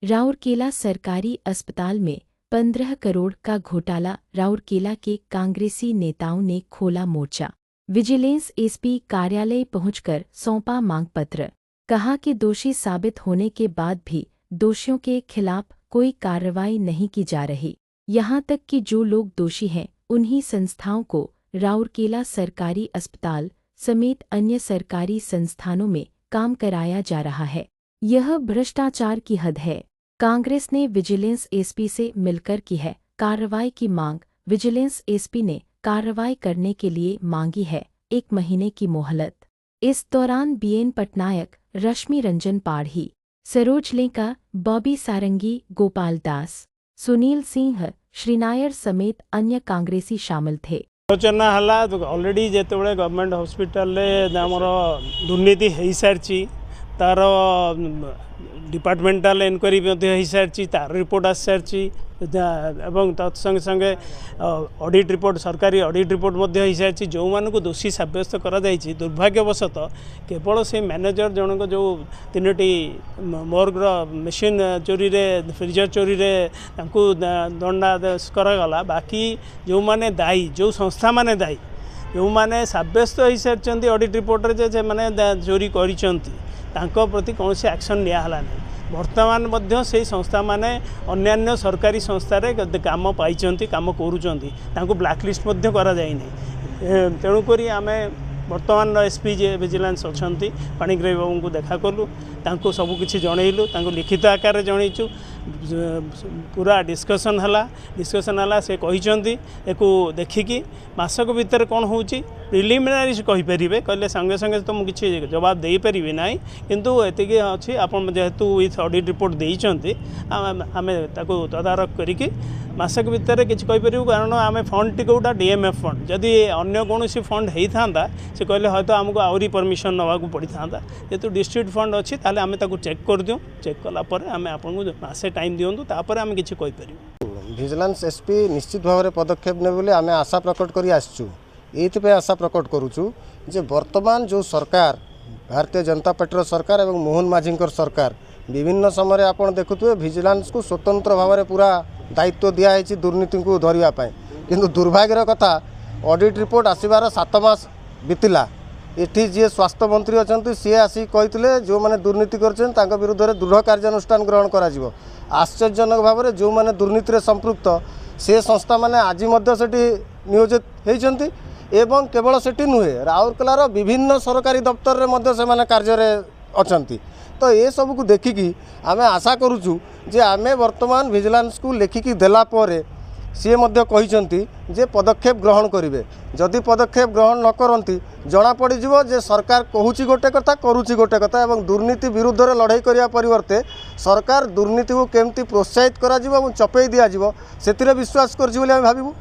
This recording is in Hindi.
राउरकेला सरकारी अस्पताल में 15 करोड़ का घोटाला। राउरकेला के कांग्रेसी नेताओं ने खोला मोर्चा। विजिलेंस एसपी कार्यालय पहुंचकर सौंपा मांग पत्र। कहा कि दोषी साबित होने के बाद भी दोषियों के खिलाफ कोई कार्रवाई नहीं की जा रही। यहां तक कि जो लोग दोषी हैं उन्हीं संस्थाओं को राउरकेला सरकारी अस्पताल समेत अन्य सरकारी संस्थानों में काम कराया जा रहा है। यह भ्रष्टाचार की हद है। कांग्रेस ने विजिलेंस एसपी से मिलकर की है कार्रवाई की मांग। विजिलेंस एसपी ने कार्रवाई करने के लिए मांगी है 1 महीने की मोहलत। इस दौरान बीएन पटनायक, रश्मि रंजन पाढ़ी, सरोज लेंका, बॉबी सारंगी, गोपाल दास, सुनील सिंह, श्रीनायर समेत अन्य कांग्रेसी शामिल थे। आलोचना हला ऑलरेडी जेतेबेले गवर्नमेंट हॉस्पिटल आमर दुर्नीति हो सारी तार डिपार्टमेंटाल इनक्वारी हो सारी तार रिपोर्ट आसी सारी एवं तत्संगे संगे ऑडिट रिपोर्ट सरकारी ऑडिट रिपोर्ट हो सारी जो मानक दोषी सब्यस्त करा दुर्भाग्यवशत केवल से मैनेजर जनक जो 3टी मोर्गर मेसीन चोरी रे फ्रिजर चोरी रे दंडादेश करागला। बाकी जो माने दायी जो संस्था माने दायी जो माने सब्यस्त हो सारी ऑडिट रिपोर्ट जे माने चोरी कर प्रति कौन से एक्शन नियाला नहीं। वर्तमान मध्य से संस्था माने अन्यान्य सरकारी संस्था रे काम पाई काम करूँ ब्लैकलिस्ट करा जाए नहीं। तेणुक आम वर्तमान एसपी जे विजिलेंस अच्छा पाणिग्राही बाबू को देखा कलु सबकि जनइलु लिखित आकार जनईचु पूरा डिस्कसन है से कहते देखिकी मासक भितर कौन हो प्रिलिमिनारी कहींपर कहले संगे संगे तो मुझे किसी जवाब दे पारि ना किंतु एति अच्छी आप जेहेतु विथ ऑडिट रिपोर्ट देते आम तदारख करी मासक भितर किसी कहींपर कारण आम फंड टी गोटा डीएमएफ फंड जदि अन्य कौन फंड होता से कहले हयतो आमको आहरी परमिशन नवा पड़ी था जेहेतु डिस्ट्रिक्ट फंड अच्छी ताले आम चेक कर दूँ चेक कलापर आम आपको मासे टाइम दिंतु तापर आम किसी विजिलेंस एसपी निश्चित भाव में पदक्षेप ने बोले आम आशा प्रकट कर आसचु ये आशा प्रकट करुचु जे वर्तमान जो सरकार भारतीय जनता पार्टी सरकार एवं मोहन माझी सरकार विभिन्न समय आपड़ देखुए विजिलेंस को स्वतंत्र भाव में पूरा दायित्व दिखाई दुर्नीति को धरवाई किंतु दुर्भाग्यर कथा ऑडिट रिपोर्ट आसबार 7 मास बीतला एटी जी स्वास्थ्य मंत्री अच्छा सी आसिक कहते जो मैंने दुर्नीति कर विरुद्ध में दृढ़ कार्यानुष्ठान ग्रहण कर आश्चर्यजनक भाव में जो मैंने दुर्नीति संपृक्त से संस्था मैंने आज नियोजित होती एवं केवल सेठी नुहे राउरकेलार विभिन्न सरकारी दफ्तर में से कार्य अच्छा तो ये सब को देखिकी आम आशा करुचु जे आम वर्तमान विजिलेंस को लेखिकी देला परे सी कहते जे पदक्षेप ग्रहण करेंगे जदि पदक्षेप ग्रहण न करती जना पड़ जे सरकार कहूँ गोटे कथा करुच्ची गोटे कथा एवं दुर्नीति विरुद्ध में लड़ाई करने परिवर्ते सरकार दुर्नीति को केमती प्रोत्साहित करा चपई दिज्व से विश्वास कर भावू।